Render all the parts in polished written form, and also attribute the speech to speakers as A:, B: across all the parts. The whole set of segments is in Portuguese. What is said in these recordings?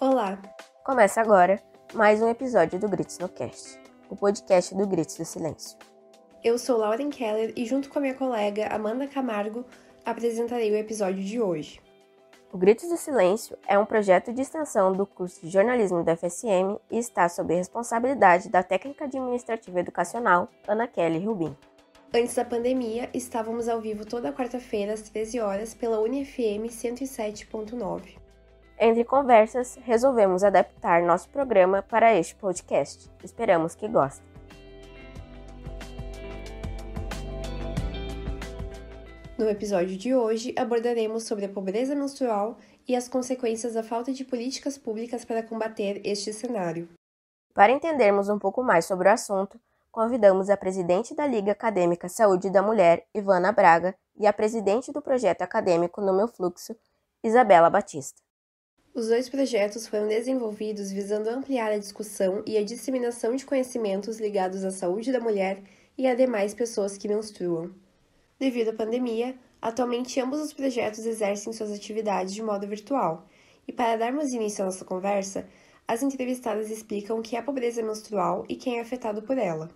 A: Olá!
B: Começa agora mais um episódio do Gritos no Cast, o podcast do Gritos do Silêncio.
A: Eu sou Lauren Keller e junto com a minha colega Amanda Camargo apresentarei o episódio de hoje.
B: O Gritos do Silêncio é um projeto de extensão do curso de jornalismo da UFSM e está sob a responsabilidade da técnica administrativa educacional Ana Kelly Rubin.
A: Antes da pandemia, estávamos ao vivo toda quarta-feira às 13 horas pela UniFM 107.9.
B: Entre conversas, resolvemos adaptar nosso programa para este podcast. Esperamos que gostem.
A: No episódio de hoje, abordaremos sobre a pobreza menstrual e as consequências da falta de políticas públicas para combater este cenário.
B: Para entendermos um pouco mais sobre o assunto, convidamos a presidente da Liga Acadêmica Saúde da Mulher, Ivana Braga, e a presidente do projeto acadêmico No Meu Fluxo, Isabela Batista.
A: Os dois projetos foram desenvolvidos visando ampliar a discussão e a disseminação de conhecimentos ligados à saúde da mulher e a demais pessoas que menstruam. Devido à pandemia, atualmente ambos os projetos exercem suas atividades de modo virtual. E para darmos início à nossa conversa, as entrevistadas explicam o que é a pobreza menstrual e quem é afetado por ela.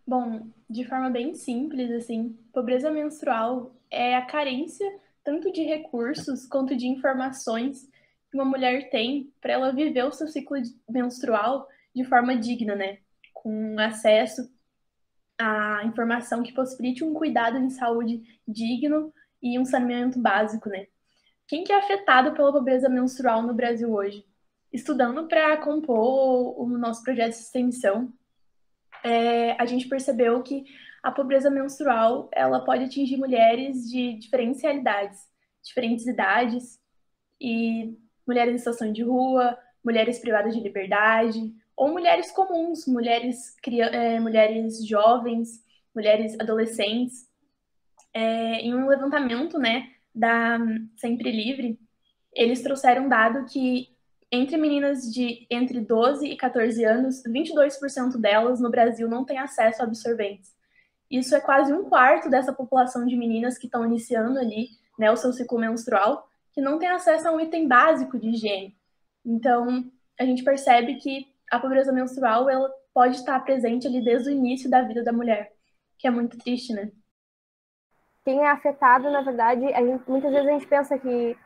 C: Bom, de forma bem simples, pobreza menstrual é a carência tanto de recursos quanto de informações que uma mulher tem para ela viver o seu ciclo menstrual de forma digna, né? Com acesso à informação que possibilite um cuidado em saúde digno e um saneamento básico, né? Quem que é afetado pela pobreza menstrual no Brasil hoje? Estudando para compor o nosso projeto de extensão, a gente percebeu que a pobreza menstrual ela pode atingir mulheres de diferentes realidades, diferentes idades, e mulheres em situação de rua, mulheres privadas de liberdade, ou mulheres comuns, mulheres jovens, mulheres adolescentes. Em um levantamento, né, da Sempre Livre, eles trouxeram um dado que entre meninas de entre 12 e 14 anos, 22% delas no Brasil não têm acesso a absorventes. Isso é quase um quarto dessa população de meninas que estão iniciando ali, né, o seu ciclo menstrual, que não tem acesso a um item básico de higiene. Então, a gente percebe que a pobreza menstrual ela pode estar presente ali desde o início da vida da mulher, que é muito triste, né?
D: Quem é afetado, na verdade, muitas vezes a gente pensa que,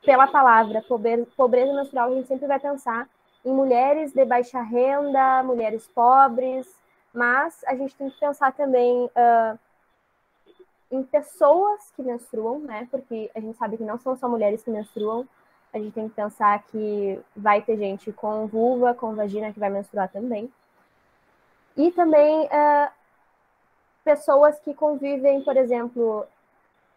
D: pela palavra pobreza menstrual, a gente sempre vai pensar em mulheres de baixa renda, mulheres pobres, mas a gente tem que pensar também em pessoas que menstruam, né? Porque a gente sabe que não são só mulheres que menstruam, a gente tem que pensar que vai ter gente com vulva, com vagina que vai menstruar também. E também pessoas que convivem, por exemplo,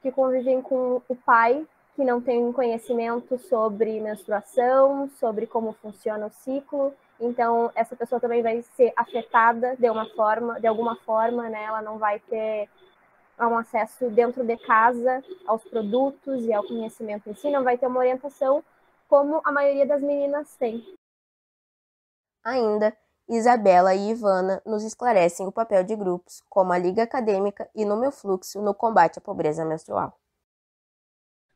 D: que convivem com o pai, que não tem conhecimento sobre menstruação, sobre como funciona o ciclo. Então, essa pessoa também vai ser afetada de alguma forma, né? Ela não vai ter um acesso dentro de casa aos produtos e ao conhecimento em si, não vai ter uma orientação como a maioria das meninas tem.
B: Ainda, Isabela e Ivana nos esclarecem o papel de grupos como a Liga Acadêmica e No Meu Fluxo no combate à pobreza menstrual.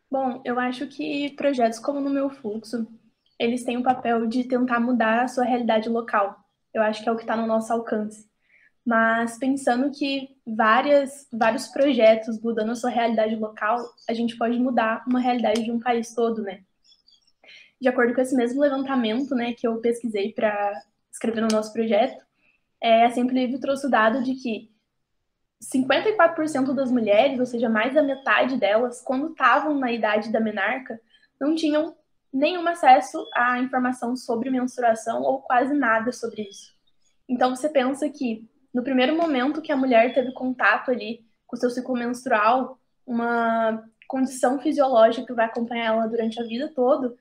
C: Bom, eu acho que projetos como No Meu Fluxo, eles têm o papel de tentar mudar a sua realidade local. Eu acho que é o que está no nosso alcance. Mas pensando que vários projetos mudando a sua realidade local, a gente pode mudar uma realidade de um país todo, né? De acordo com esse mesmo levantamento, né, que eu pesquisei para escrever no nosso projeto, a Sempre Livre trouxe o dado de que 54% das mulheres, ou seja, mais da metade delas, quando estavam na idade da menarca, não tinham nenhum acesso à informação sobre menstruação ou quase nada sobre isso. Então você pensa que no primeiro momento que a mulher teve contato ali com o seu ciclo menstrual, uma condição fisiológica que vai acompanhar ela durante a vida toda,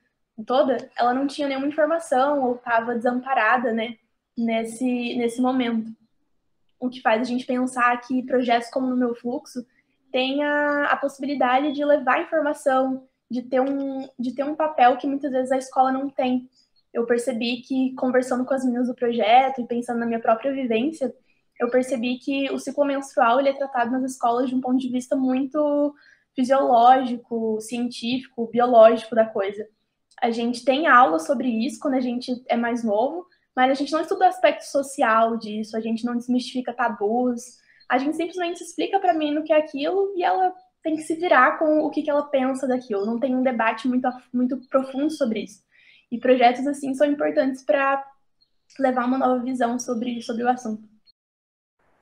C: ela não tinha nenhuma informação ou estava desamparada, né, nesse momento. O que faz a gente pensar que projetos como No Meu Fluxo têm a possibilidade de levar informação, de ter um papel que muitas vezes a escola não tem. Eu percebi que, conversando com as meninas do projeto e pensando na minha própria vivência, eu percebi que o ciclo menstrual ele é tratado nas escolas de um ponto de vista muito fisiológico, científico, biológico da coisa. A gente tem aula sobre isso quando a gente é mais novo, mas a gente não estuda o aspecto social disso, a gente não desmistifica tabus, a gente simplesmente explica para mim o que é aquilo e ela tem que se virar com o que ela pensa daquilo. Não tem um debate muito profundo sobre isso. E projetos assim são importantes para levar uma nova visão sobre o assunto.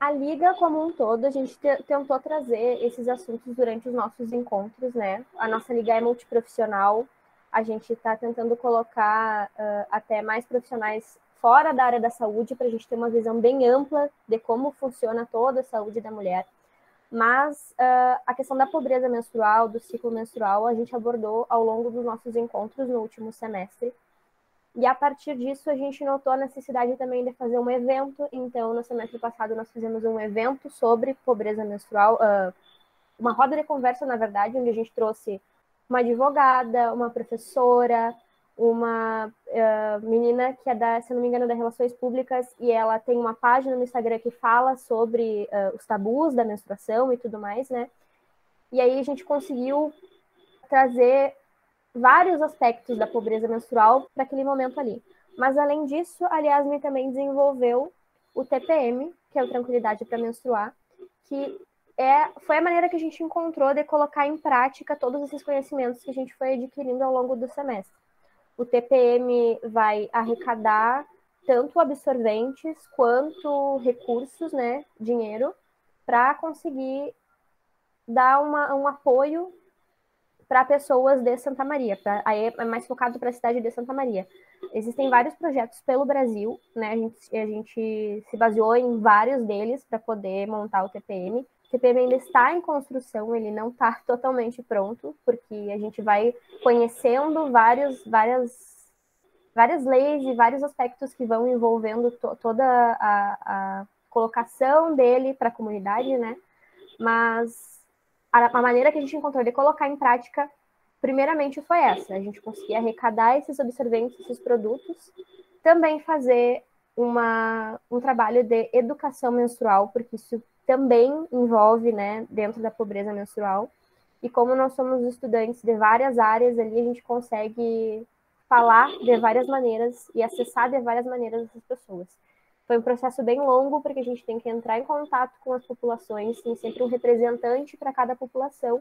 D: A Liga, como um todo, a gente tentou trazer esses assuntos durante os nossos encontros, né? A nossa Liga é multiprofissional, a gente está tentando colocar até mais profissionais fora da área da saúde, para a gente ter uma visão bem ampla de como funciona toda a saúde da mulher. Mas a questão da pobreza menstrual, do ciclo menstrual, a gente abordou ao longo dos nossos encontros no último semestre. E a partir disso, a gente notou a necessidade também de fazer um evento. Então, no semestre passado, nós fizemos um evento sobre pobreza menstrual, uma roda de conversa, na verdade, onde a gente trouxe uma advogada, uma professora, uma menina que é se não me engano, da Relações Públicas, e ela tem uma página no Instagram que fala sobre os tabus da menstruação e tudo mais, né? E aí a gente conseguiu trazer vários aspectos da pobreza menstrual para aquele momento ali. Mas, além disso, a Yasmin também desenvolveu o TPM, que é o Tranquilidade para Menstruar, que foi a maneira que a gente encontrou de colocar em prática todos esses conhecimentos que a gente foi adquirindo ao longo do semestre. O TPM vai arrecadar tanto absorventes quanto recursos, né, dinheiro, para conseguir dar um apoio para pessoas de Santa Maria. Aí é mais focado para a cidade de Santa Maria. Existem vários projetos pelo Brasil, né? A gente se baseou em vários deles para poder montar o TPM. O TPM ainda está em construção, ele não está totalmente pronto, porque a gente vai conhecendo várias leis e vários aspectos que vão envolvendo toda a colocação dele para a comunidade, né? Mas a maneira que a gente encontrou de colocar em prática, primeiramente, foi essa. A gente conseguia arrecadar esses absorventes, esses produtos, também fazer um trabalho de educação menstrual, porque isso também envolve, né, dentro da pobreza menstrual. E como nós somos estudantes de várias áreas ali, a gente consegue falar de várias maneiras e acessar de várias maneiras essas pessoas. Foi um processo bem longo, porque a gente tem que entrar em contato com as populações, tem sempre um representante para cada população,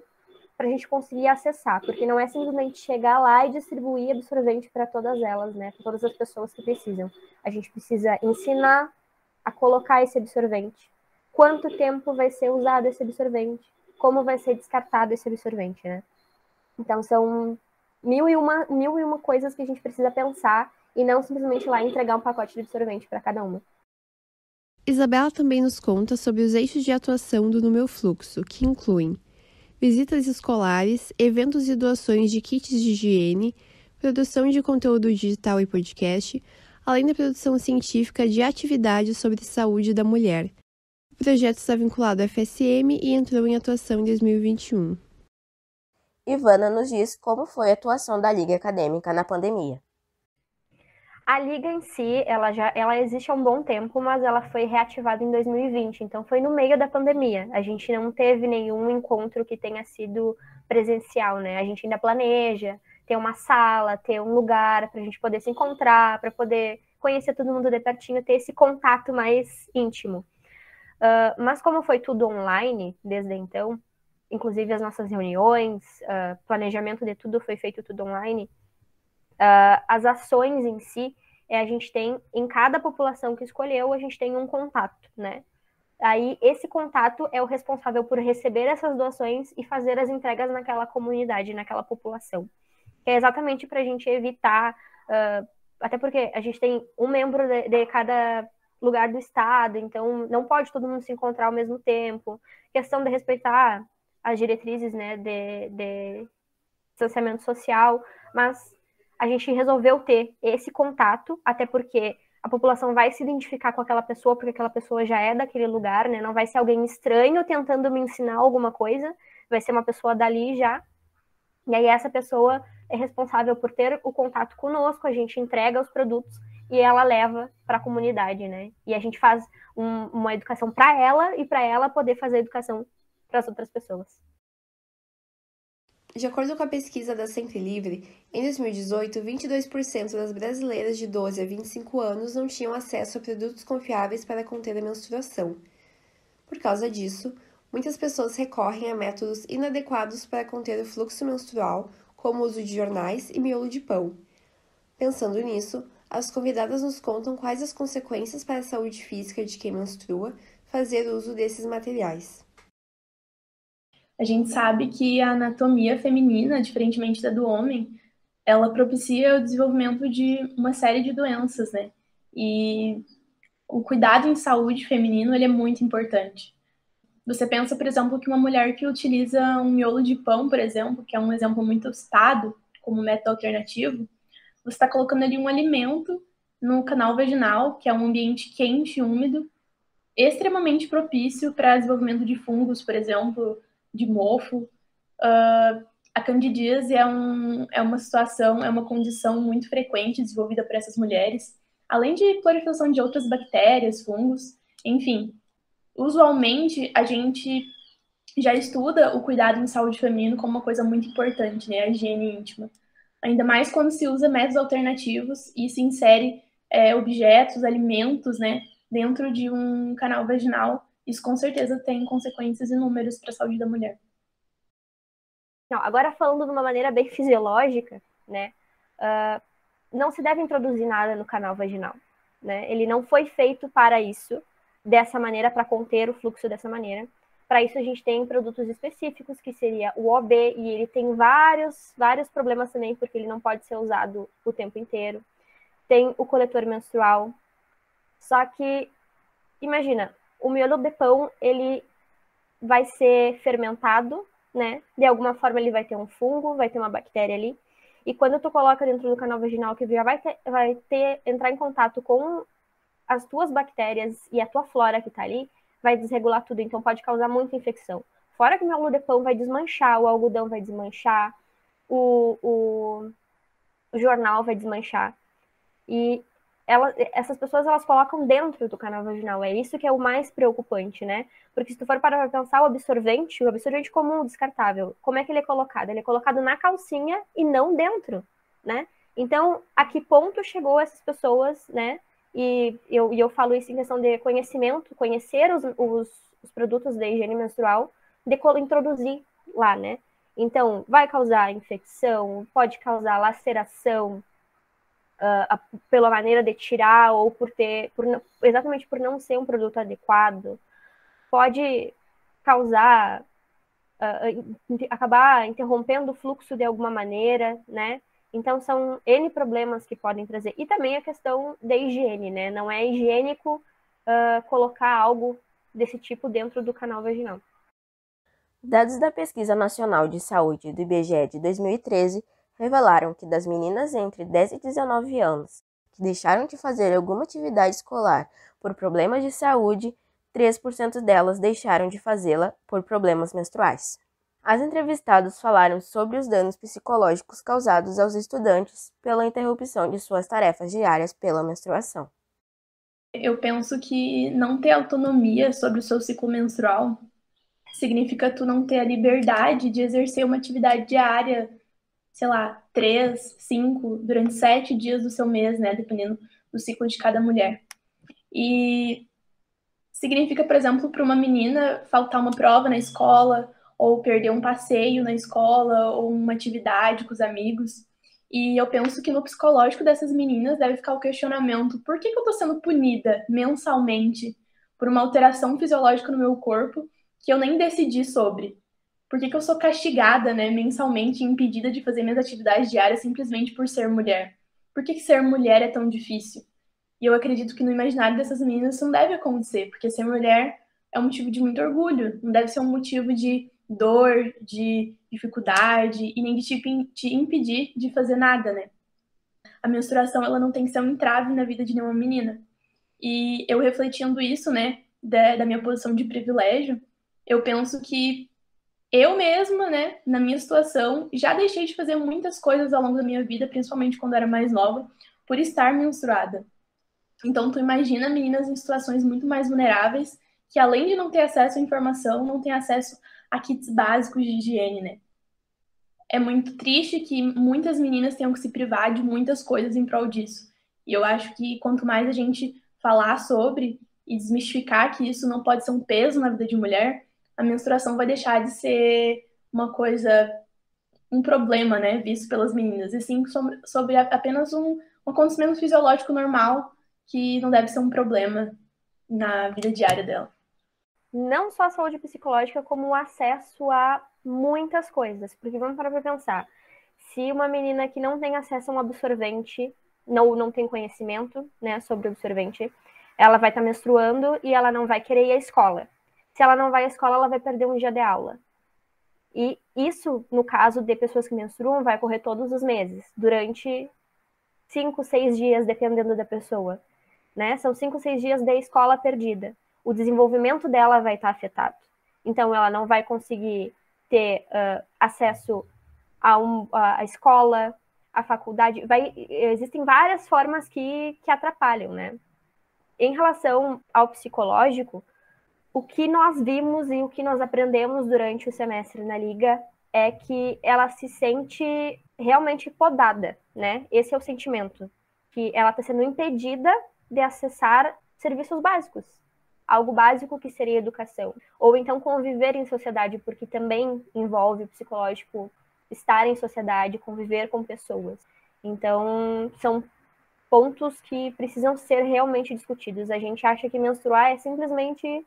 D: para a gente conseguir acessar, porque não é simplesmente chegar lá e distribuir absorvente para todas elas, né, para todas as pessoas que precisam. A gente precisa ensinar a colocar esse absorvente, quanto tempo vai ser usado esse absorvente, como vai ser descartado esse absorvente, né? Então, são mil e uma coisas que a gente precisa pensar e não simplesmente ir lá entregar um pacote de absorvente para cada uma.
A: Isabela também nos conta sobre os eixos de atuação do No Meu Fluxo, que incluem visitas escolares, eventos e doações de kits de higiene, produção de conteúdo digital e podcast, além da produção científica de atividades sobre saúde da mulher. O projeto está vinculado à FSM e entrou em atuação em 2021.
B: Ivana nos diz como foi a atuação da Liga Acadêmica na pandemia.
D: A Liga em si, ela existe há um bom tempo, mas ela foi reativada em 2020, então foi no meio da pandemia. A gente não teve nenhum encontro que tenha sido presencial, né? A gente ainda planeja ter uma sala, ter um lugar para a gente poder se encontrar, para poder conhecer todo mundo de pertinho, ter esse contato mais íntimo. Mas como foi tudo online desde então, inclusive as nossas reuniões, planejamento de tudo foi feito tudo online, as ações em si, a gente tem, em cada população que escolheu, a gente tem um contato, né? Aí, esse contato é o responsável por receber essas doações e fazer as entregas naquela comunidade, naquela população. Que é exatamente para a gente evitar, até porque a gente tem um membro de cada lugar do estado, então não pode todo mundo se encontrar ao mesmo tempo. Questão de respeitar as diretrizes, né, de distanciamento social, mas a gente resolveu ter esse contato, até porque a população vai se identificar com aquela pessoa, porque aquela pessoa já é daquele lugar, né? Não vai ser alguém estranho tentando me ensinar alguma coisa, vai ser uma pessoa dali já. E aí essa pessoa é responsável por ter o contato conosco, a gente entrega os produtos e ela leva para a comunidade, né? E a gente faz uma educação para ela e para ela poder fazer educação para as outras pessoas.
A: De acordo com a pesquisa da Sempre Livre, em 2018, 22% das brasileiras de 12 a 25 anos não tinham acesso a produtos confiáveis para conter a menstruação. Por causa disso, muitas pessoas recorrem a métodos inadequados para conter o fluxo menstrual, como o uso de jornais e miolo de pão. Pensando nisso, as convidadas nos contam quais as consequências para a saúde física de quem menstrua fazer uso desses materiais.
C: A gente sabe que a anatomia feminina, diferentemente da do homem, ela propicia o desenvolvimento de uma série de doenças, né? E o cuidado em saúde feminino, ele é muito importante. Você pensa, por exemplo, que uma mulher que utiliza um miolo de pão, por exemplo, que é um exemplo muito citado como método alternativo, você está colocando ali um alimento no canal vaginal, que é um ambiente quente e úmido, extremamente propício para desenvolvimento de fungos, por exemplo, de mofo. A candidíase é uma situação, é uma condição muito frequente desenvolvida por essas mulheres, além de proliferação de outras bactérias, fungos, enfim. Usualmente, a gente já estuda o cuidado em saúde feminino como uma coisa muito importante, né? A higiene íntima. Ainda mais quando se usa métodos alternativos e se insere objetos, alimentos, né, dentro de um canal vaginal. Isso com certeza tem consequências inúmeras para a saúde da mulher.
D: Não, agora falando de uma maneira bem fisiológica, né, não se deve introduzir nada no canal vaginal, né? Ele não foi feito para isso, dessa maneira, para conter o fluxo dessa maneira. Para isso a gente tem produtos específicos, que seria o OB, e ele tem vários problemas também, porque ele não pode ser usado o tempo inteiro. Tem o coletor menstrual. Só que, imagina, o miolo de pão, ele vai ser fermentado, né? De alguma forma ele vai ter um fungo, vai ter uma bactéria ali. E quando tu coloca dentro do canal vaginal, que já vai entrar em contato com as tuas bactérias e a tua flora que tá ali, vai desregular tudo, então pode causar muita infecção. Fora que o miolo de pão vai desmanchar, o algodão vai desmanchar, o jornal vai desmanchar. E essas pessoas, elas colocam dentro do canal vaginal. É isso que é o mais preocupante, né? Porque se tu for para pensar o absorvente comum, descartável, como é que ele é colocado? Ele é colocado na calcinha e não dentro, né? Então, a que ponto chegou essas pessoas, né? E eu falo isso em questão de conhecimento, conhecer os produtos de higiene menstrual, de introduzir lá, né? Então, vai causar infecção, pode causar laceração, pela maneira de tirar, ou exatamente por não ser um produto adequado, pode causar, acabar interrompendo o fluxo de alguma maneira, né? Então, são N problemas que podem trazer. E também a questão da higiene, né? Não é higiênico colocar algo desse tipo dentro do canal vaginal.
B: Dados da Pesquisa Nacional de Saúde do IBGE de 2013 revelaram que das meninas entre 10 e 19 anos que deixaram de fazer alguma atividade escolar por problemas de saúde, 3% delas deixaram de fazê-la por problemas menstruais. As entrevistadas falaram sobre os danos psicológicos causados aos estudantes pela interrupção de suas tarefas diárias pela menstruação.
C: Eu penso que não ter autonomia sobre o seu ciclo menstrual significa tu não ter a liberdade de exercer uma atividade diária, sei lá, 3, 5, durante 7 dias do seu mês, né, dependendo do ciclo de cada mulher. E significa, por exemplo, para uma menina faltar uma prova na escola, ou perder um passeio na escola, ou uma atividade com os amigos. E eu penso que no psicológico dessas meninas deve ficar o questionamento: por que eu estou sendo punida mensalmente por uma alteração fisiológica no meu corpo que eu nem decidi sobre? Por que eu sou castigada, né, mensalmente e impedida de fazer minhas atividades diárias simplesmente por ser mulher? Por que ser mulher é tão difícil? E eu acredito que no imaginário dessas meninas isso não deve acontecer, porque ser mulher é um motivo de muito orgulho, não deve ser um motivo de dor, de dificuldade e nem de te impedir de fazer nada, né? A menstruação, ela não tem que ser um entrave na vida de nenhuma menina. E eu refletindo isso, né, da minha posição de privilégio, eu penso que eu mesma, né, na minha situação, já deixei de fazer muitas coisas ao longo da minha vida, principalmente quando eu era mais nova, por estar menstruada. Então, tu imagina meninas em situações muito mais vulneráveis, que além de não ter acesso à informação, não tem acesso a kits básicos de higiene, né? É muito triste que muitas meninas tenham que se privar de muitas coisas em prol disso. E eu acho que quanto mais a gente falar sobre e desmistificar que isso não pode ser um peso na vida de mulher, a menstruação vai deixar de ser uma coisa, um problema, né, visto pelas meninas, e sim sobre apenas um acontecimento fisiológico normal que não deve ser um problema na vida diária dela.
D: Não só a saúde psicológica, como o acesso a muitas coisas. Porque vamos parar para pensar. Se uma menina que não tem acesso a um absorvente, não tem conhecimento, né, sobre o absorvente, ela vai estar menstruando e ela não vai querer ir à escola. Se ela não vai à escola, ela vai perder um dia de aula. E isso, no caso de pessoas que menstruam, vai ocorrer todos os meses, durante 5, 6 dias, dependendo da pessoa. Né? São 5, 6 dias de escola perdida. O desenvolvimento dela vai estar afetado. Então, ela não vai conseguir ter acesso à escola, à faculdade. Existem várias formas que atrapalham, né? Em relação ao psicológico, o que nós vimos e o que nós aprendemos durante o semestre na Liga é que ela se sente realmente podada, né? Esse é o sentimento, que ela está sendo impedida de acessar serviços básicos. Algo básico que seria educação. Ou então conviver em sociedade, porque também envolve o psicológico estar em sociedade, conviver com pessoas. Então, são pontos que precisam ser realmente discutidos. A gente acha que menstruar é simplesmente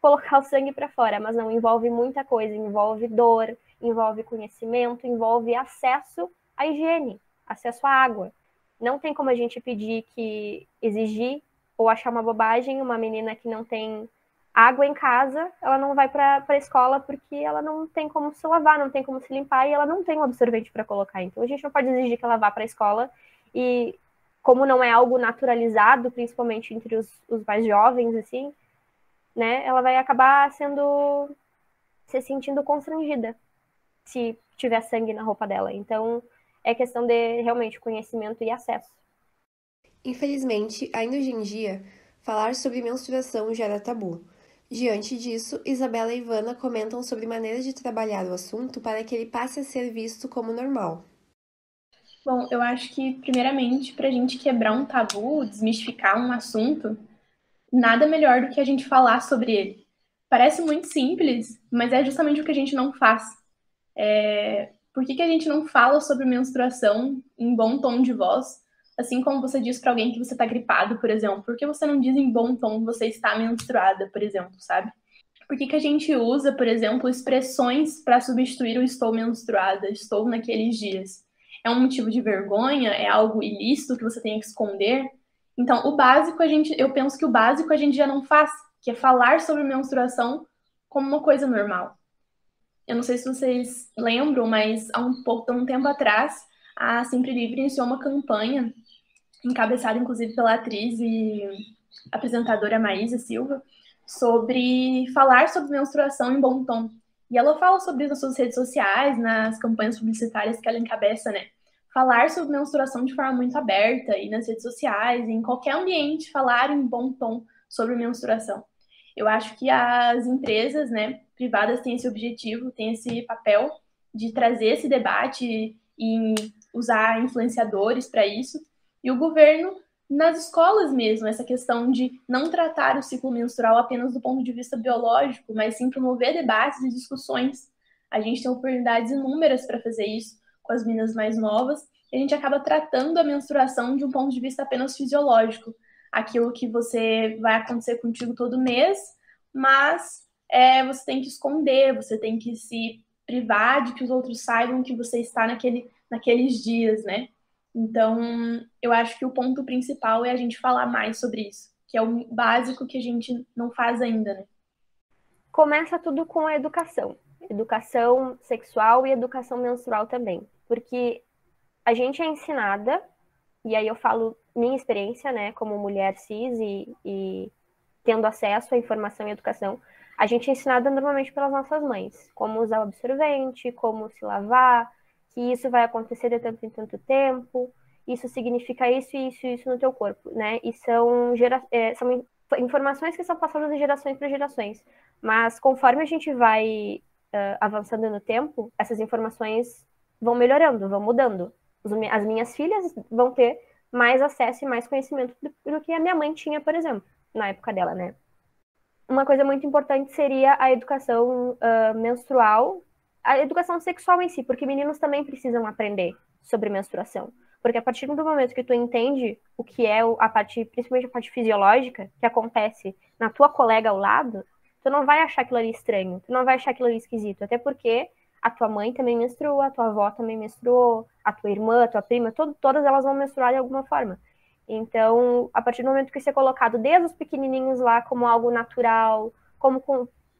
D: colocar o sangue para fora, mas não, envolve muita coisa, envolve dor, envolve conhecimento, envolve acesso à higiene, acesso à água. Não tem como a gente exigir ou achar uma bobagem uma menina que não tem água em casa, ela não vai para a escola porque ela não tem como se lavar, não tem como se limpar e ela não tem um absorvente para colocar. Então a gente não pode exigir que ela vá para a escola e como não é algo naturalizado, principalmente entre os mais jovens, assim, né, ela vai acabar se sentindo constrangida se tiver sangue na roupa dela. Então, é questão de realmente conhecimento e acesso.
A: Infelizmente, ainda hoje em dia, falar sobre menstruação já era tabu. Diante disso, Isabela e Ivana comentam sobre maneiras de trabalhar o assunto para que ele passe a ser visto como normal.
C: Bom, eu acho que, primeiramente, para a gente quebrar um tabu, desmistificar um assunto, nada melhor do que a gente falar sobre ele. Parece muito simples, mas é justamente o que a gente não faz. Por que a gente não fala sobre menstruação em bom tom de voz? Assim como você diz para alguém que você está gripado, por exemplo. Por que você não diz em bom tom que você está menstruada, por exemplo, sabe? Por que a gente usa, por exemplo, expressões para substituir o estou menstruada, estou naqueles dias? É um motivo de vergonha? É algo ilícito que você tem que esconder? Então, o básico eu penso que o básico a gente já não faz, que é falar sobre menstruação como uma coisa normal. Eu não sei se vocês lembram, mas há um tempo atrás, a Sempre Livre iniciou uma campanha, encabeçada inclusive pela atriz e apresentadora Maísa Silva, sobre falar sobre menstruação em bom tom. E ela fala sobre isso nas suas redes sociais, nas campanhas publicitárias que ela encabeça, né? Falar sobre menstruação de forma muito aberta e nas redes sociais, em qualquer ambiente, falar em bom tom sobre menstruação. Eu acho que as empresas, né, privadas têm esse objetivo, têm esse papel de trazer esse debate e usar influenciadores para isso. E o governo, nas escolas mesmo, essa questão de não tratar o ciclo menstrual apenas do ponto de vista biológico, mas sim promover debates e discussões. A gente tem oportunidades inúmeras para fazer isso com as meninas mais novas, e a gente acaba tratando a menstruação de um ponto de vista apenas fisiológico. Aquilo que você vai acontecer contigo todo mês, mas você tem que esconder, você tem que se privar de que os outros saibam que você está naqueles dias, né? Então, eu acho que o ponto principal é a gente falar mais sobre isso, que é o básico que a gente não faz ainda, né?
D: Começa tudo com a educação. Educação sexual e educação menstrual também. Porque a gente é ensinada, e aí eu falo minha experiência, né, como mulher cis e tendo acesso à informação e educação, a gente é ensinada normalmente pelas nossas mães, como usar o absorvente, como se lavar, que isso vai acontecer de tanto em tanto tempo. isso significa isso, isso, isso no teu corpo, né? E são informações que são passadas de gerações para gerações. Mas conforme a gente vai avançando no tempo, essas informações vão melhorando, vão mudando. As minhas filhas vão ter mais acesso e mais conhecimento do que a minha mãe tinha, por exemplo, na época dela, né? Uma coisa muito importante seria a educação menstrual, a educação sexual em si, porque meninos também precisam aprender sobre menstruação. Porque a partir do momento que tu entende o que é a parte, principalmente a parte fisiológica, que acontece na tua colega ao lado, tu não vai achar aquilo ali estranho, tu não vai achar aquilo ali esquisito, até porque a tua mãe também menstrua, a tua avó também menstruou, a tua irmã, a tua prima, todas elas vão menstruar de alguma forma. Então, a partir do momento que isso é colocado desde os pequenininhos lá como algo natural, como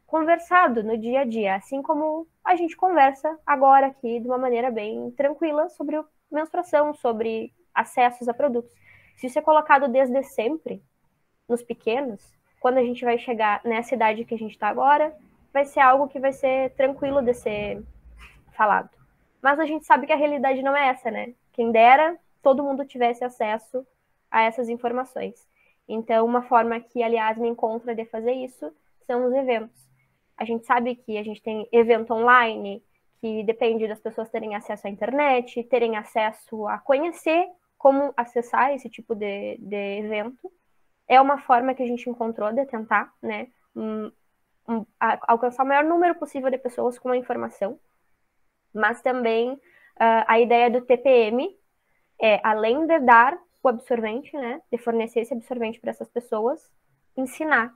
D: conversado no dia a dia, assim como a gente conversa agora aqui de uma maneira bem tranquila sobre menstruação, sobre acessos a produtos. Se isso é colocado desde sempre, nos pequenos, quando a gente vai chegar nessa idade que a gente está agora, vai ser algo que vai ser tranquilo de ser falado. Mas a gente sabe que a realidade não é essa, né? Quem dera todo mundo tivesse acesso a essas informações. Então, uma forma que, aliás, me encontra de fazer isso são os eventos. A gente sabe que a gente tem evento online, que depende das pessoas terem acesso à internet, terem acesso a conhecer como acessar esse tipo de evento. É uma forma que a gente encontrou de tentar, né, alcançar o maior número possível de pessoas com a informação. Mas também a ideia do TPM é, além de dar o absorvente, né, de fornecer esse absorvente para essas pessoas, ensinar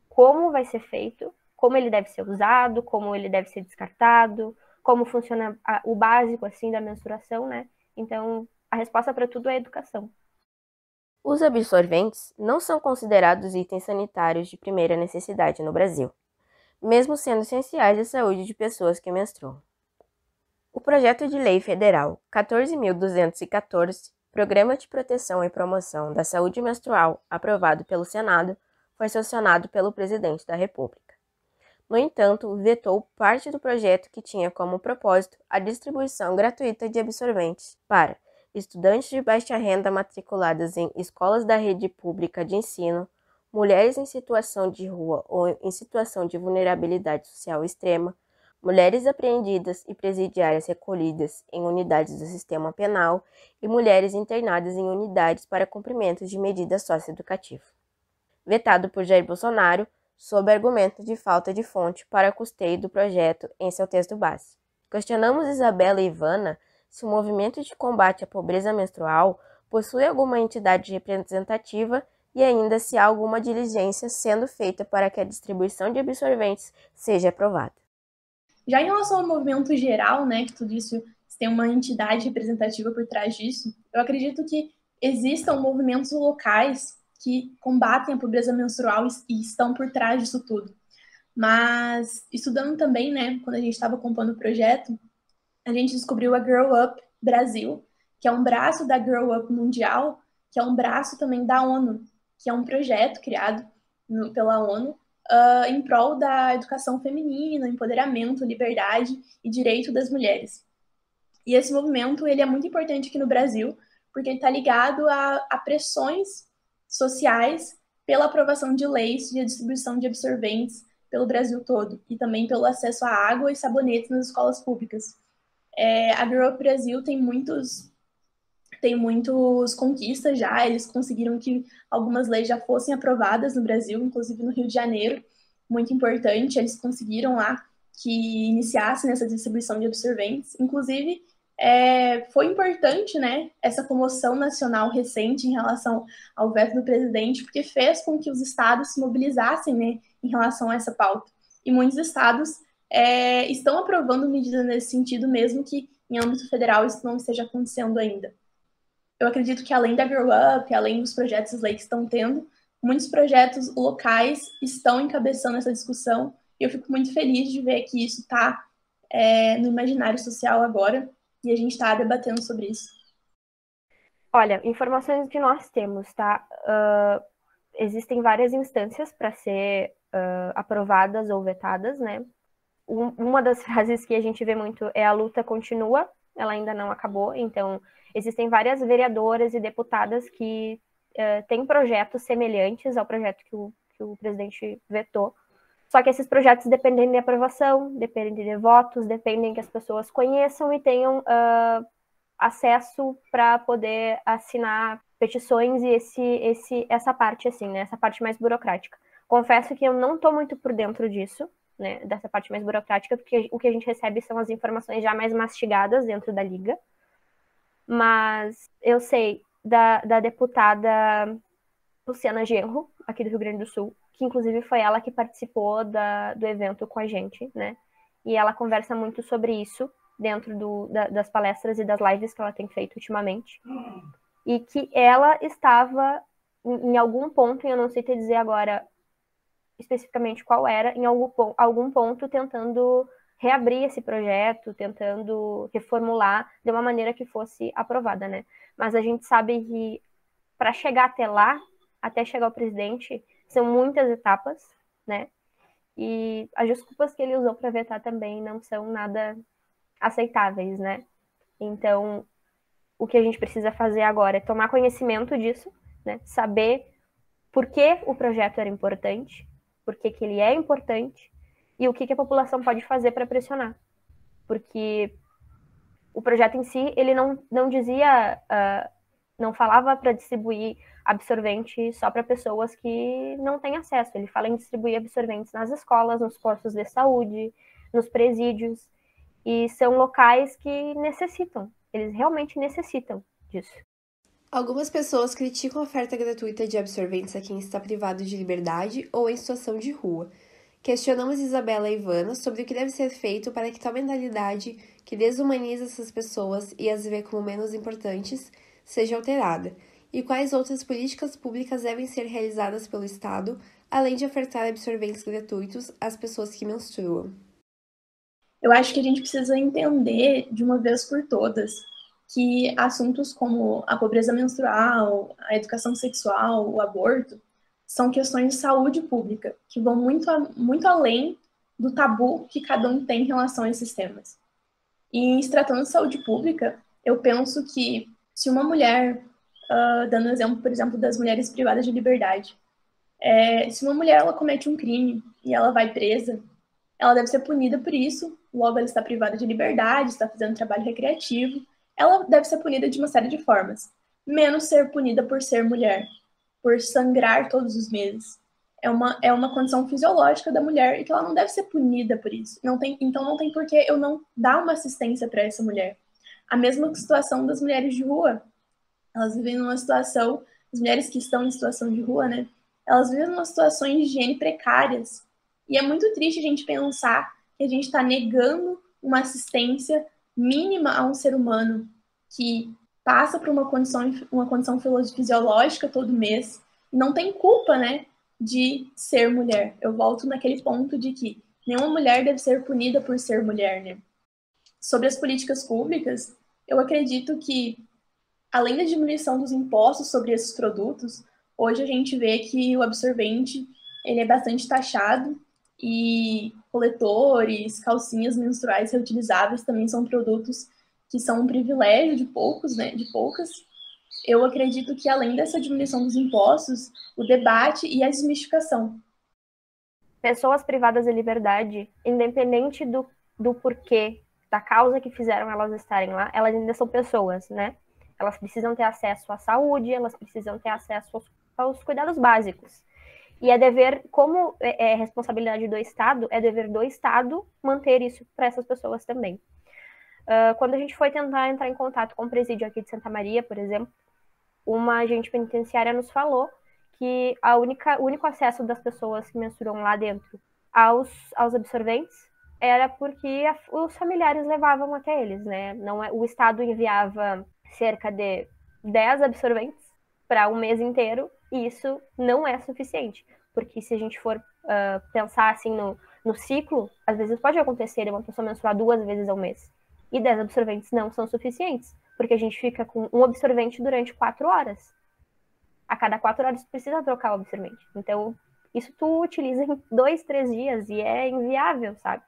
D: como vai ser feito, como ele deve ser usado, como ele deve ser descartado, como funciona o básico assim da menstruação, né? Então, a resposta para tudo é educação.
B: Os absorventes não são considerados itens sanitários de primeira necessidade no Brasil, mesmo sendo essenciais à saúde de pessoas que menstruam. O projeto de lei federal 14.214, Programa de Proteção e Promoção da Saúde Menstrual, aprovado pelo Senado, foi sancionado pelo Presidente da República. No entanto, vetou parte do projeto que tinha como propósito a distribuição gratuita de absorventes para estudantes de baixa renda matriculadas em escolas da rede pública de ensino, mulheres em situação de rua ou em situação de vulnerabilidade social extrema, mulheres apreendidas e presidiárias recolhidas em unidades do sistema penal e mulheres internadas em unidades para cumprimento de medida socioeducativa. Vetado por Jair Bolsonaro, sob argumento de falta de fonte para custeio do projeto em seu texto base. Questionamos Isabela e Ivana se o movimento de combate à pobreza menstrual possui alguma entidade representativa e ainda se há alguma diligência sendo feita para que a distribuição de absorventes seja aprovada.
C: Já em relação ao movimento geral, né, que tu disse, tem uma entidade representativa por trás disso, eu acredito que existam movimentos locais que combatem a pobreza menstrual e estão por trás disso tudo. Mas, estudando também, né, quando a gente estava compondo o projeto, a gente descobriu a Girl Up Brasil, que é um braço da Girl Up Mundial, que é um braço também da ONU, que é um projeto criado pela ONU em prol da educação feminina, empoderamento, liberdade e direito das mulheres. E esse movimento ele é muito importante aqui no Brasil, porque ele está ligado a pressões sociais pela aprovação de leis de distribuição de absorventes pelo Brasil todo, e também pelo acesso à água e sabonete nas escolas públicas. A Girl Up Brasil tem muitos conquistas já, eles conseguiram que algumas leis já fossem aprovadas no Brasil, inclusive no Rio de Janeiro, muito importante, eles conseguiram lá que iniciassem essa distribuição de absorventes, inclusive foi importante, né, essa comoção nacional recente em relação ao veto do presidente, porque fez com que os estados se mobilizassem, né, em relação a essa pauta, e muitos estados estão aprovando medidas nesse sentido, mesmo que em âmbito federal isso não esteja acontecendo ainda. Eu acredito que além da Girl Up, além dos projetos de lei que estão tendo, muitos projetos locais estão encabeçando essa discussão e eu fico muito feliz de ver que isso está no imaginário social agora e a gente está debatendo sobre isso.
D: Olha, informações que nós temos, tá? Existem várias instâncias para ser aprovadas ou vetadas, né? Uma das frases que a gente vê muito é a luta continua, ela ainda não acabou, então Existem várias vereadoras e deputadas que têm projetos semelhantes ao projeto que o presidente vetou, só que esses projetos dependem de aprovação, dependem de votos, dependem que as pessoas conheçam e tenham acesso para poder assinar petições e essa parte, assim, né, essa parte mais burocrática. Confesso que eu não estou muito por dentro disso, né, dessa parte mais burocrática, porque o que a gente recebe são as informações já mais mastigadas dentro da Liga. Mas eu sei da deputada Luciana Genro, aqui do Rio Grande do Sul, que inclusive foi ela que participou do evento com a gente, né? E ela conversa muito sobre isso dentro das palestras e das lives que ela tem feito ultimamente. E que ela estava, em algum ponto, e eu não sei te dizer agora especificamente qual era, em algum ponto tentando reabrir esse projeto, tentando reformular de uma maneira que fosse aprovada, né? Mas a gente sabe que para chegar até lá, até chegar ao presidente, são muitas etapas, né? E as desculpas que ele usou para vetar também não são nada aceitáveis, né? Então, o que a gente precisa fazer agora é tomar conhecimento disso, né? Saber por que o projeto era importante, por que ele é importante e o que a população pode fazer para pressionar. Porque o projeto em si, ele não dizia, não falava para distribuir absorvente só para pessoas que não têm acesso. Ele fala em distribuir absorventes nas escolas, nos postos de saúde, nos presídios. E são locais que necessitam, eles realmente necessitam disso.
A: Algumas pessoas criticam a oferta gratuita de absorventes a quem está privado de liberdade ou em situação de rua. Questionamos Isabela e Ivana sobre o que deve ser feito para que tal mentalidade que desumaniza essas pessoas e as vê como menos importantes seja alterada, e quais outras políticas públicas devem ser realizadas pelo Estado, além de ofertar absorventes gratuitos às pessoas que menstruam.
C: Eu acho que a gente precisa entender de uma vez por todas que assuntos como a pobreza menstrual, a educação sexual, o aborto, são questões de saúde pública, que vão muito além do tabu que cada um tem em relação a esses temas. E se tratando de saúde pública, eu penso que se uma mulher, dando exemplo, por exemplo, das mulheres privadas de liberdade, se uma mulher ela comete um crime e ela vai presa, ela deve ser punida por isso, logo ela está privada de liberdade, está fazendo trabalho recreativo, ela deve ser punida de uma série de formas, menos ser punida por ser mulher, por sangrar todos os meses. É uma condição fisiológica da mulher e que ela não deve ser punida por isso. Então não tem por que eu não dar uma assistência para essa mulher. A mesma situação das mulheres de rua. Elas vivem numa situação, as mulheres que estão em situação de rua, né? Elas vivem numa situações de higiene precárias. E é muito triste a gente pensar que a gente está negando uma assistência mínima a um ser humano que passa por uma condição fisiológica todo mês e não tem culpa, né, de ser mulher. Eu volto naquele ponto de que nenhuma mulher deve ser punida por ser mulher, né? Sobre as políticas públicas, eu acredito que, além da diminuição dos impostos sobre esses produtos, hoje a gente vê que o absorvente ele é bastante taxado e coletores, calcinhas menstruais reutilizáveis também são produtos que são um privilégio de poucos, né, de poucas. Eu acredito que, além dessa diminuição dos impostos, o debate e a desmistificação.
D: Pessoas privadas de liberdade, independente do porquê, da causa que fizeram elas estarem lá, elas ainda são pessoas, né? Elas precisam ter acesso à saúde, elas precisam ter acesso aos cuidados básicos. E é dever, como é responsabilidade do Estado, é dever do Estado manter isso para essas pessoas também. Quando a gente foi tentar entrar em contato com o presídio aqui de Santa Maria, por exemplo, uma agente penitenciária nos falou que o único acesso das pessoas que menstruam lá dentro aos absorventes era porque os familiares levavam até eles, né? O Estado enviava cerca de 10 absorventes para um mês inteiro, e isso não é suficiente, porque se a gente for pensar assim no ciclo, às vezes pode acontecer de uma pessoa menstruar 2 vezes ao mês, e 10 absorventes não são suficientes, porque a gente fica com um absorvente durante 4 horas. A cada 4 horas precisa trocar o absorvente. Então, isso tu utiliza em 2, 3 dias e é inviável, sabe?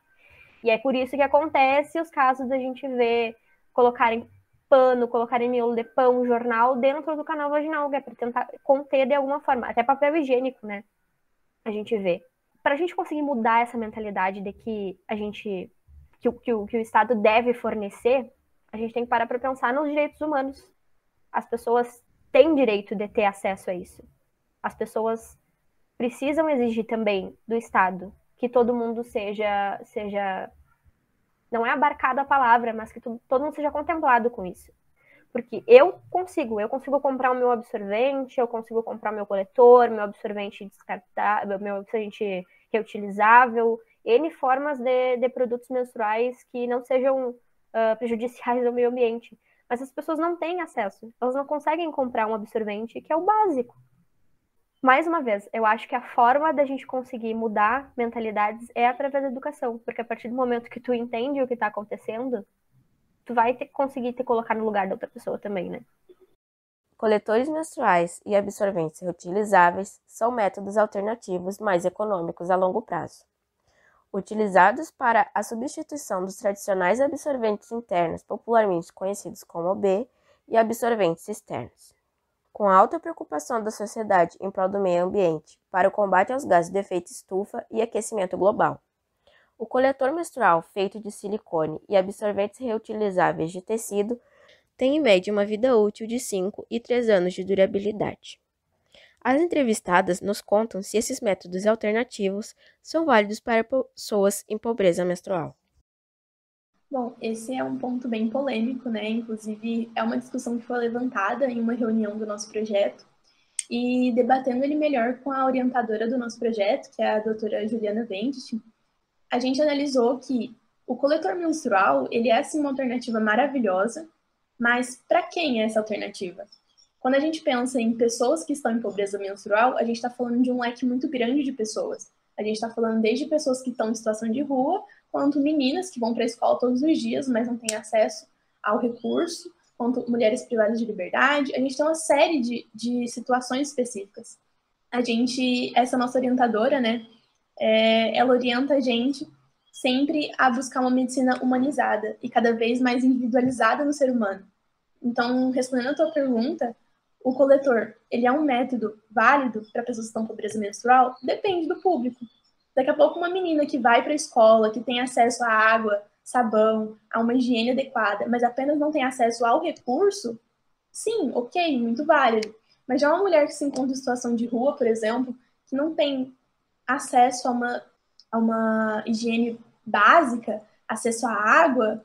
D: E é por isso que acontece os casos da gente ver colocarem pano, colocarem miolo de pão, jornal dentro do canal vaginal, que é para tentar conter de alguma forma. Até papel higiênico, né? A gente vê. Para a gente conseguir mudar essa mentalidade de que o Estado deve fornecer, a gente tem que parar para pensar nos direitos humanos. As pessoas têm direito de ter acesso a isso. As pessoas precisam exigir também do Estado que todo mundo seja não é abarcado a palavra, mas que todo mundo seja contemplado com isso. Porque eu consigo comprar o meu absorvente, eu consigo comprar o meu coletor, meu absorvente descartável, meu absorvente reutilizável, N formas de produtos menstruais que não sejam prejudiciais ao meio ambiente. Mas as pessoas não têm acesso, elas não conseguem comprar um absorvente que é o básico. Mais uma vez, eu acho que a forma da gente conseguir mudar mentalidades é através da educação, porque a partir do momento que tu entende o que está acontecendo, tu vai conseguir te colocar no lugar da outra pessoa também, né?
B: Coletores menstruais e absorventes reutilizáveis são métodos alternativos mais econômicos a longo prazo, utilizados para a substituição dos tradicionais absorventes internos, popularmente conhecidos como B, e absorventes externos. Com a alta preocupação da sociedade em prol do meio ambiente para o combate aos gases de efeito estufa e aquecimento global, o coletor menstrual feito de silicone e absorventes reutilizáveis de tecido tem em média uma vida útil de 5 e 3 anos de durabilidade. As entrevistadas nos contam se esses métodos alternativos são válidos para pessoas em pobreza menstrual.
C: Bom, esse é um ponto bem polêmico, né? Inclusive, é uma discussão que foi levantada em uma reunião do nosso projeto e debatendo ele melhor com a orientadora do nosso projeto, que é a doutora Juliana Vendt, a gente analisou que o coletor menstrual, ele é, sim, uma alternativa maravilhosa, mas para quem é essa alternativa? Quando a gente pensa em pessoas que estão em pobreza menstrual, a gente está falando de um leque muito grande de pessoas. A gente está falando desde pessoas que estão em situação de rua, quanto meninas que vão para a escola todos os dias, mas não têm acesso ao recurso, quanto mulheres privadas de liberdade. A gente tem uma série de situações específicas. Essa nossa orientadora, né, ela orienta a gente sempre a buscar uma medicina humanizada e cada vez mais individualizada no ser humano. Então, respondendo a tua pergunta, o coletor, ele é um método válido para pessoas que estão com pobreza menstrual? Depende do público. Daqui a pouco, uma menina que vai para a escola, que tem acesso à água, sabão, a uma higiene adequada, mas apenas não tem acesso ao recurso, sim, ok, muito válido. Mas já uma mulher que se encontra em situação de rua, por exemplo, que não tem acesso a uma higiene básica, acesso à água,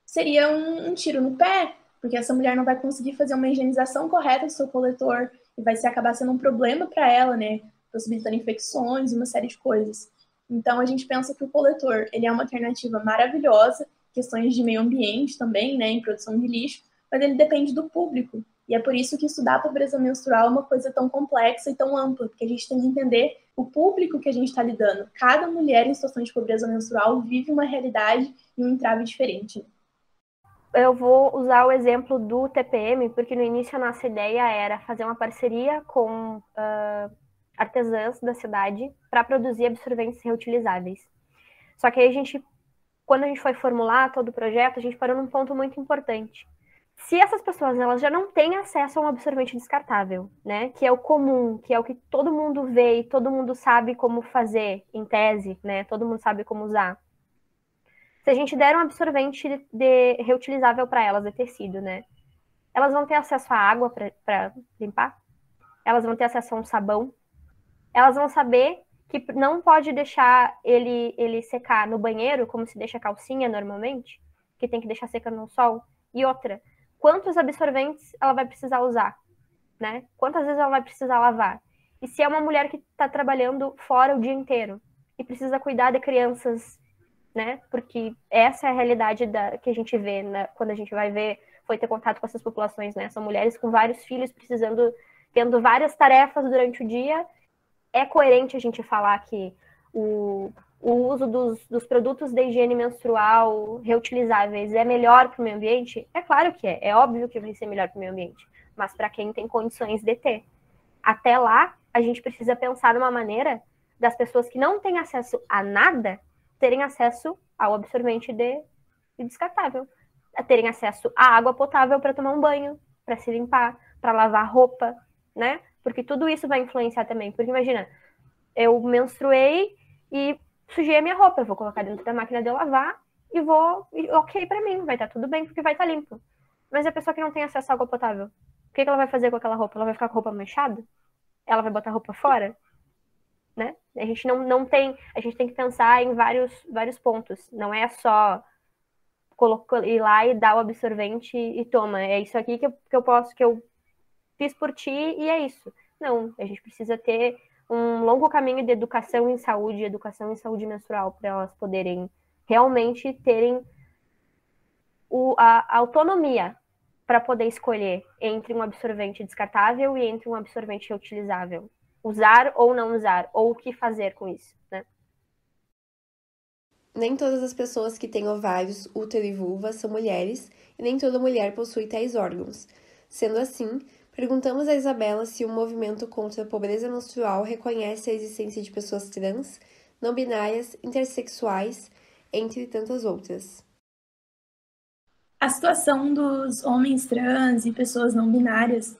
C: seria um tiro no pé, porque essa mulher não vai conseguir fazer uma higienização correta do seu coletor e vai acabar sendo um problema para ela, né? Possibilitando infecções e uma série de coisas. Então, a gente pensa que o coletor, ele é uma alternativa maravilhosa, questões de meio ambiente também, né, em produção de lixo, mas ele depende do público. E é por isso que estudar a pobreza menstrual é uma coisa tão complexa e tão ampla, porque a gente tem que entender o público que a gente está lidando. Cada mulher em situação de pobreza menstrual vive uma realidade e um entrave diferente.
D: Eu vou usar o exemplo do TPM, porque no início a nossa ideia era fazer uma parceria com artesãs da cidade para produzir absorventes reutilizáveis. Só que aí quando a gente foi formular todo o projeto, a gente parou num ponto muito importante. Se essas pessoas elas já não têm acesso a um absorvente descartável, né, que é o comum, que é o que todo mundo vê e todo mundo sabe como fazer, em tese, né, todo mundo sabe como usar. Se a gente der um absorvente reutilizável para elas, de tecido, né, elas vão ter acesso à água para limpar, elas vão ter acesso a um sabão, elas vão saber que não pode deixar ele secar no banheiro, como se deixa a calcinha normalmente, que tem que deixar seca no sol. E outra, quantos absorventes ela vai precisar usar, né? Quantas vezes ela vai precisar lavar? E se é uma mulher que está trabalhando fora o dia inteiro e precisa cuidar de crianças, né? Porque essa é a realidade que a gente vê, né? Quando a gente vai ver, foi ter contato com essas populações, né? São mulheres com vários filhos tendo várias tarefas durante o dia. É coerente a gente falar que o uso dos produtos de higiene menstrual reutilizáveis é melhor para o meio ambiente? É claro que é. É óbvio que vai ser melhor para o meio ambiente. Mas para quem tem condições de ter. Até lá, a gente precisa pensar numa maneira das pessoas que não têm acesso a nada terem acesso ao absorvente descartável. terem acesso à água potável para tomar um banho, para se limpar, para lavar roupa, né? Porque tudo isso vai influenciar também. Porque imagina, eu menstruei e sujei a minha roupa, eu vou colocar dentro da máquina de lavar e ok para mim, vai estar tudo bem porque vai estar limpo. Mas a pessoa que não tem acesso à água potável, o que ela vai fazer com aquela roupa? Ela vai ficar com a roupa manchada? Ela vai botar a roupa fora? Né? A gente não tem, a gente tem que pensar em vários pontos. Não é só ir lá e dar o absorvente e toma. É isso aqui que eu fiz por ti e é isso. Não, a gente precisa ter um longo caminho de educação em saúde menstrual, para elas poderem realmente terem a autonomia para poder escolher entre um absorvente descartável e entre um absorvente reutilizável. Usar ou não usar, ou o que fazer com isso, né?
A: Nem todas as pessoas que têm ovários, útero e vulva são mulheres, e nem toda mulher possui tais órgãos. Sendo assim, perguntamos a Isabela se o movimento contra a pobreza menstrual reconhece a existência de pessoas trans, não binárias, intersexuais, entre tantas outras.
C: A situação dos homens trans e pessoas não binárias,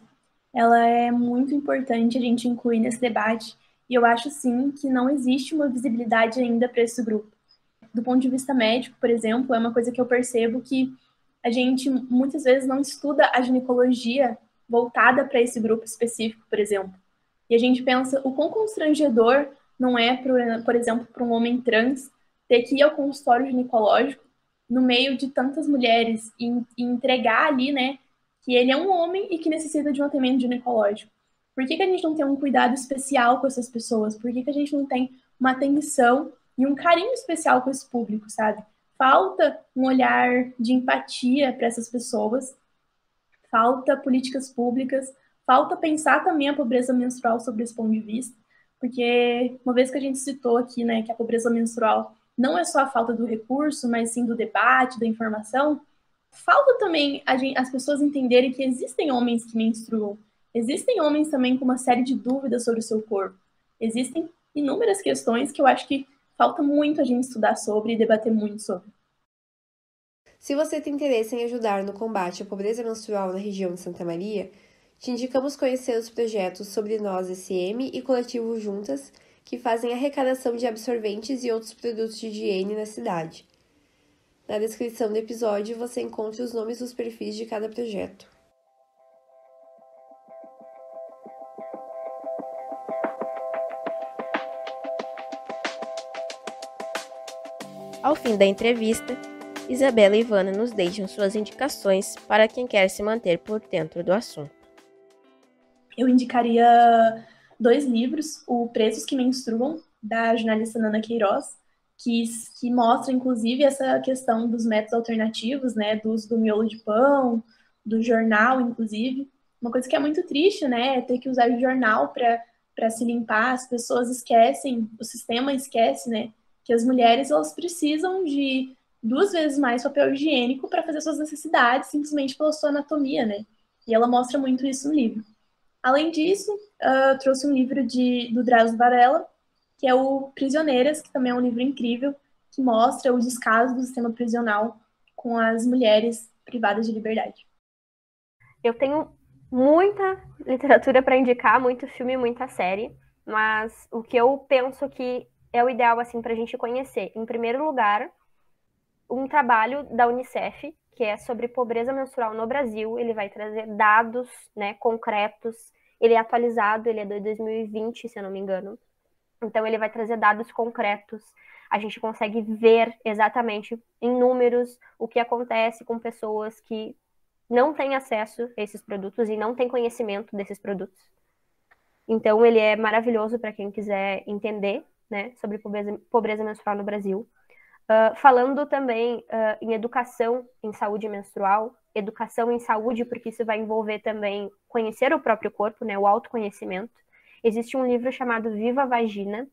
C: ela é muito importante a gente incluir nesse debate, e eu acho sim que não existe uma visibilidade ainda para esse grupo. Do ponto de vista médico, por exemplo, é uma coisa que eu percebo que a gente muitas vezes não estuda a ginecologia voltada para esse grupo específico, por exemplo. E a gente pensa o quão constrangedor não é, por exemplo, para um homem trans ter que ir ao consultório ginecológico no meio de tantas mulheres e entregar ali, né, que ele é um homem e que necessita de um atendimento ginecológico. Por que a gente não tem um cuidado especial com essas pessoas? Por que a gente não tem uma atenção e um carinho especial com esse público, sabe? Falta um olhar de empatia para essas pessoas, falta políticas públicas, falta pensar também a pobreza menstrual sobre esse ponto de vista, porque uma vez que a gente citou aqui, né, que a pobreza menstrual não é só a falta do recurso, mas sim do debate, da informação, falta também as pessoas entenderem que existem homens que menstruam, existem homens também com uma série de dúvidas sobre o seu corpo, existem inúmeras questões que eu acho que falta muito a gente estudar sobre e debater muito sobre.
A: Se você tem interesse em ajudar no combate à pobreza menstrual na região de Santa Maria, te indicamos conhecer os projetos Sobre Nós SM e Coletivo Juntas, que fazem arrecadação de absorventes e outros produtos de higiene na cidade. Na descrição do episódio você encontra os nomes dos perfis de cada projeto.
B: Ao fim da entrevista, Isabela e Ivana nos deixam suas indicações para quem quer se manter por dentro do assunto.
C: Eu indicaria 2 livros, o Presos que Menstruam, da jornalista Nana Queiroz, que mostra, inclusive, essa questão dos métodos alternativos, né, do uso do miolo de pão, do jornal, inclusive. Uma coisa que é muito triste, né, é ter que usar o jornal para se limpar. As pessoas esquecem, o sistema esquece, né, que as mulheres elas precisam de 2 vezes mais papel higiênico para fazer suas necessidades, simplesmente pela sua anatomia, né? E ela mostra muito isso no livro. Além disso, eu trouxe um livro do Drauzio Varela, que é o Prisioneiras, que também é um livro incrível, que mostra o descaso do sistema prisional com as mulheres privadas de liberdade.
D: Eu tenho muita literatura para indicar, muito filme, muita série, mas o que eu penso que é o ideal assim para a gente conhecer, em primeiro lugar, um trabalho da Unicef, que é sobre pobreza menstrual no Brasil. Ele vai trazer dados, né, concretos. Ele é atualizado, ele é de 2020, se eu não me engano. Então, ele vai trazer dados concretos. A gente consegue ver exatamente em números o que acontece com pessoas que não têm acesso a esses produtos e não têm conhecimento desses produtos. Então, ele é maravilhoso para quem quiser entender, né, sobre pobreza menstrual no Brasil. Falando também em educação em saúde menstrual, educação em saúde, porque isso vai envolver também conhecer o próprio corpo, né, o autoconhecimento. Existe um livro chamado Viva a Vagina,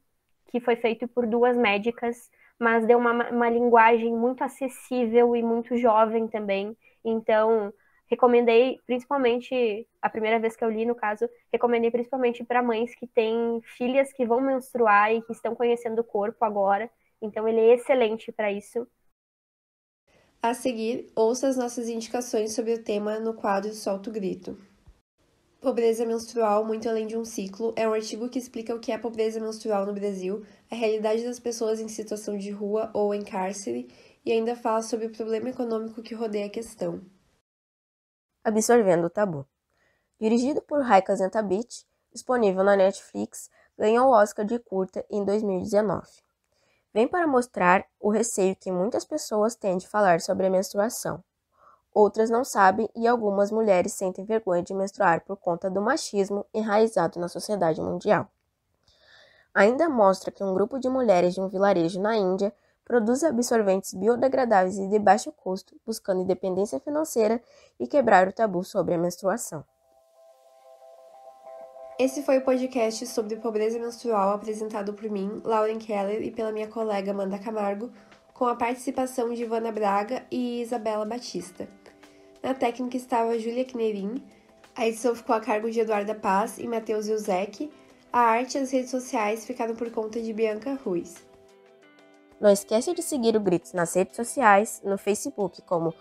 D: que foi feito por 2 médicas, mas deu uma linguagem muito acessível e muito jovem também. Então, recomendei principalmente, a primeira vez que eu li, no caso, recomendei principalmente para mães que têm filhas que vão menstruar e que estão conhecendo o corpo agora. Então, ele é excelente para isso.
A: A seguir, ouça as nossas indicações sobre o tema no quadro Solta o Grito. Pobreza menstrual, muito além de um ciclo, é um artigo que explica o que é pobreza menstrual no Brasil, a realidade das pessoas em situação de rua ou em cárcere, e ainda fala sobre o problema econômico que rodeia a questão.
B: Absorvendo o Tabu. Dirigido por Raika Zentabit, disponível na Netflix, ganhou o Oscar de curta em 2019. Vem para mostrar o receio que muitas pessoas têm de falar sobre a menstruação. Outras não sabem e algumas mulheres sentem vergonha de menstruar por conta do machismo enraizado na sociedade mundial. Ainda mostra que um grupo de mulheres de um vilarejo na Índia produz absorventes biodegradáveis e de baixo custo, buscando independência financeira e quebrar o tabu sobre a menstruação.
A: Esse foi o podcast sobre pobreza menstrual apresentado por mim, Lauren Keller, e pela minha colega Amanda Camargo, com a participação de Ivana Braga e Isabela Batista. Na técnica estava Júlia Knerim, a edição ficou a cargo de Eduarda Paz e Matheus Yuzek, a arte e as redes sociais ficaram por conta de Bianca Ruiz.
B: Não esqueça de seguir o Gritos nas redes sociais, no Facebook como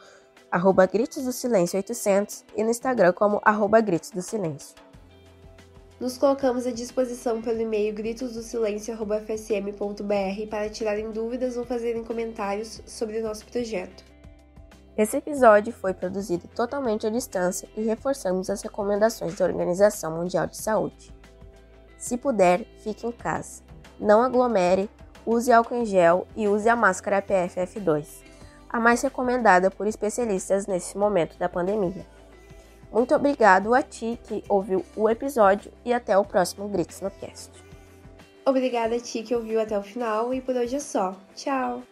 B: @gritosdosilencio800 e no Instagram como @gritosdosilencio.
A: Nos colocamos à disposição pelo e-mail gritosdosilencio@fsm.br para tirarem dúvidas ou fazerem comentários sobre o nosso projeto.
B: Esse episódio foi produzido totalmente à distância e reforçamos as recomendações da Organização Mundial de Saúde. Se puder, fique em casa. Não aglomere, use álcool em gel e use a máscara PFF2, a mais recomendada por especialistas nesse momento da pandemia. Muito obrigado a ti que ouviu o episódio e até o próximo Gritos no Cast.
A: Obrigada a ti que ouviu até o final e por hoje é só. Tchau!